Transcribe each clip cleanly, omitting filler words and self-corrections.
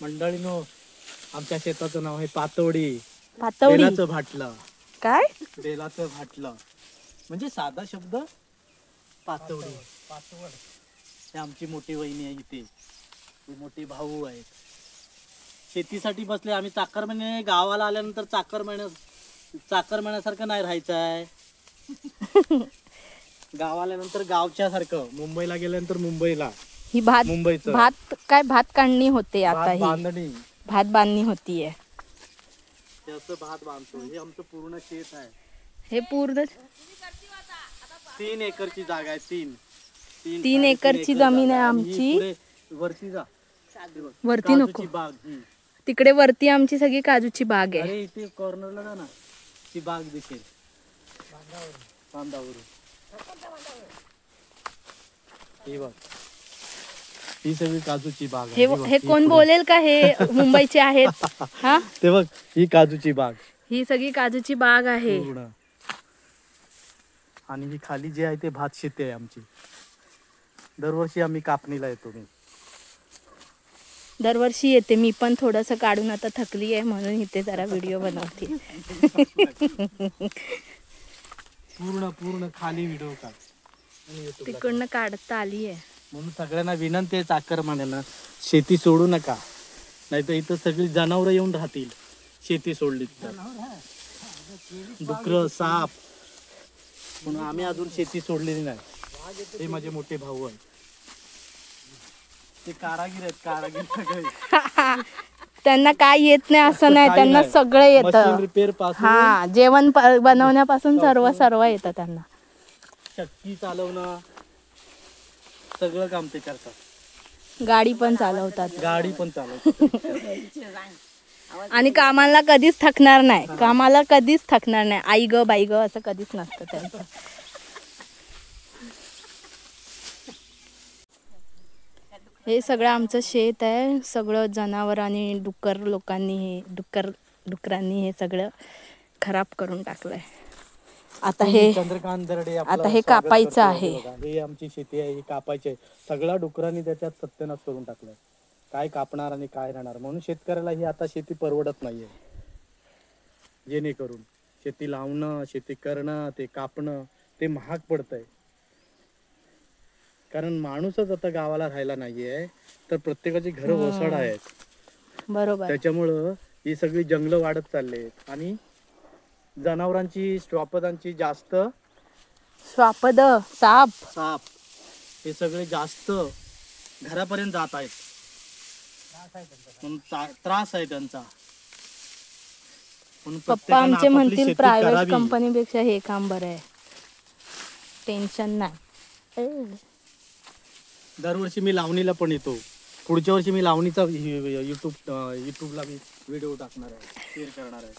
मंडळीनो, आमच्या शेताचं नाव आहे पातोडी. पातवडी बेलाचं भाटला. काय? बेलाचं भाटला म्हणजे साधा शब्द पातोडी. हे आमची मोठी वहिनी आहे इथे, ही मोठी भाऊ आहेत. शेतीसाठी बसले आम्ही. चाकरमाने गावाला आल्यानंतर चाकरमान्यासारखं नाही राहायचं आहे. गावाला आल्यानंतर गावच्या सारखं, मुंबईला गेल्यानंतर मुंबईला. ही भात मुंबईचं भात काय भात काढणी होते आता. भात ही बांधणी, भात बांधणी होतीये. हे असं भात बांधतो. हे आमचं पूर्ण शेत आहे. हे पूर्ण 3 एकरची जागा आहे. 3 एकरची जमीन आहे आमची. वरती जा, वरती नको, काजूची बाग ही. तिकडे वरती आमची सगळी काजूची बाग आहे. अरे इथे कॉर्नरला जा ना, ती बाग दिसेल बांधावरून. ही बघ, ही सगळी काजूची बाग आहे. हे कोण बोलेल का हे मुंबईचे आहेत? हा, ते बघ, ही काजूची बाग, ही सगळी काजूची बाग आहे. पूर्ण. आणि ही खाली जे आहे ते भात शेती आहे आमची. दरवर्षी आम्ही कापणीला येतो. मी दरवर्षी येते मी पण. थोडस काढून आता थकली आहे म्हणून इथे जरा व्हिडिओ बनवते. पूर्ण खाली व्हिडिओ काढ. तिकडनं काढता आली आहे. म्हणून सगळ्यांना विनंती आहे, चाकरमान्यांना, शेती सोडू नका. नाही तर इथं सगळी जनावरं येऊन राहतील शेती सोडली तर. डुकर, साप. म्हणून आम्ही अजून शेती सोडलेली नाही. ते माझे मोठे भाऊ आहेत, ते कारागीर आहेत. कारागीर सगळे. त्यांना काय येत नाही असं नाही, त्यांना सगळं येतं. रिपेअर पासून, हा, जेवण बनवण्यापासून सर्व येतं त्यांना. चक्की चालवणं, सगळं काम ते करतात. गाडी पण चालवतात. गाडी पण चालवतात. आणि कामाला कधीच थकणार नाही. कामाला कधीच थकणार नाही. आई ग बाई ग असं कधीच नसतं त्यांचं. हे सगळं आमचं शेत आहे. सगळं जनावर आणि डुकरांनी हे सगळं खराब करून टाकलंय. आता चंद्रकांत दरडे आता हे कापायचं आहे. हे आमची शेती आहे, ही कापायची आहे. सगळ्या डुकरांनी त्याच्यात सत्यानाश करून टाकलाय. काय कापणार आणि काय राहणार. म्हणून शेतकऱ्याला ही आता शेती परवडत नाहीये. जेणेकरून शेती लावणं, शेती करणं, ते कापणं, ते महाग पडतंय. कारण माणूसच आता गावाला राहायला नाहीये, तर प्रत्येकाची घरं ओसाड आहेत. बरोबर. त्याच्यामुळं ही सगळी जंगलं वाढत चालले आणि जनावरांची, श्वापदांची जास्त, श्वापद, साप हे सगळे जास्त घरापर्यंत जात आहेत. म्हणून त्रास आहे त्यांचा. पप्पा आमचे म्हणतील प्रायव्हेट कंपनीपेक्षा हे काम बरं आहे, टेन्शन नाही. दरवर्षी मी लावणीला पण येतो. पुढच्या वर्षी मी लावणीचा युट्यूबला मी व्हिडिओ टाकणार आहे, शेअर करणार आहे.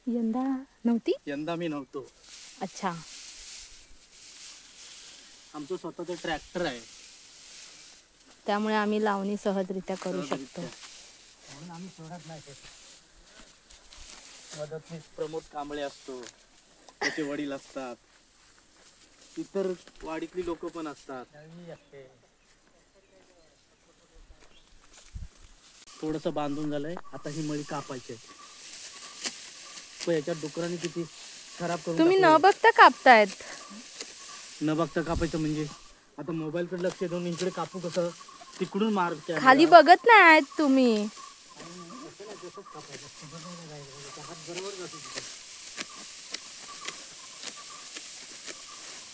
यंदा नव्हती? यंदा मी नव्हतो. अच्छा. आमचं स्वतःचं ट्रॅक्टर आहे, त्यामुळे आम्ही लावणी सहजरित्या करू शकतो. म्हणून आम्ही सोडत नाही. मदतनीस प्रमोद कांबळे असतो, त्याचे वडील असतात, इतर वाडीतली लोक पण असतात. थोडस बांधून झालंय. आता ही मळी कापायची आहे. याच्यात डुकरांनी किती खराब करून. तुम्ही न बघता कापतायत? न बघता कापायचं म्हणजे आता मोबाईल कडे लक्ष देऊन इकडे कापू कसं, तिकडून मार. खाली बघत नाही तुम्ही.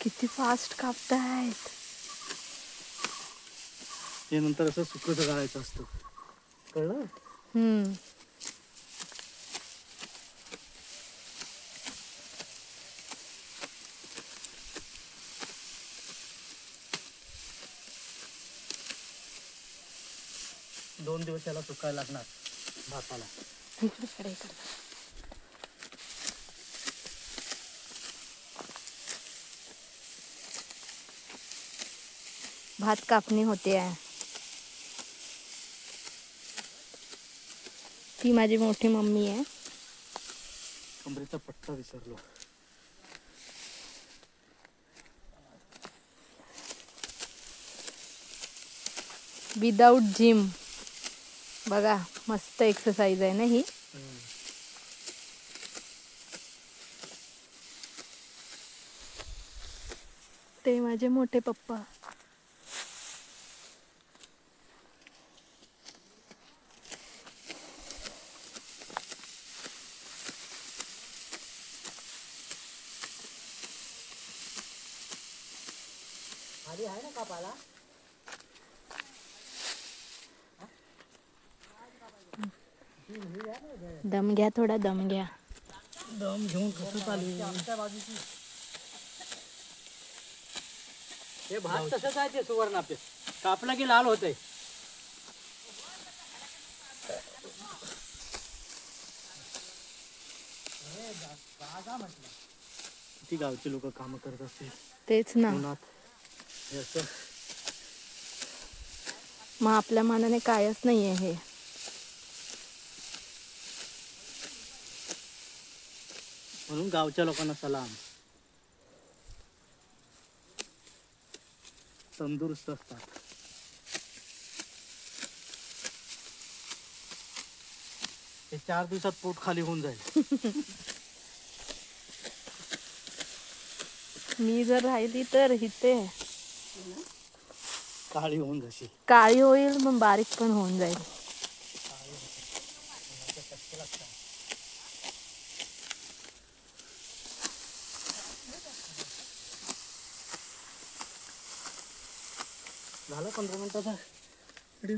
किती फास्ट कापतायत. हे नंतर असं सुकत घालायचं असतं, कळलं? दोन दिवस याला सुकायला लागणार भाताला. भात कापणी होते आहे. ती माझी मोठी मम्मी आहे. कमरेचा पट्टा विसरलो. Without gym. बघा मस्त एक्सरसाइज आहे ना ही. ते माझे मोठे पप्पा. खाली आहे ना कापाला. दम घ्या थोडा, दम घ्या. दम घेऊन कसं चालू आमच्या बाजूची. हे भात तसंच आहे ते सुवर्ण आपले कापला की लाल होतंय. किती गावचे लोक काम करत असतील तेच ना. उन्हात. हे असं मग आपल्या मनाने कायच नाहीये हे. म्हणून गावच्या लोकांना सलाम. तंदुरुस्त असतात. हे 4 दिवसात पोट खाली होऊन जाईल. मी जर राहिली तर इथे काळी होऊन जाशील. काळी होईल पण बारीक पण होऊन जाईल. झालं 15 मिनिटाचा व्हिडिओ.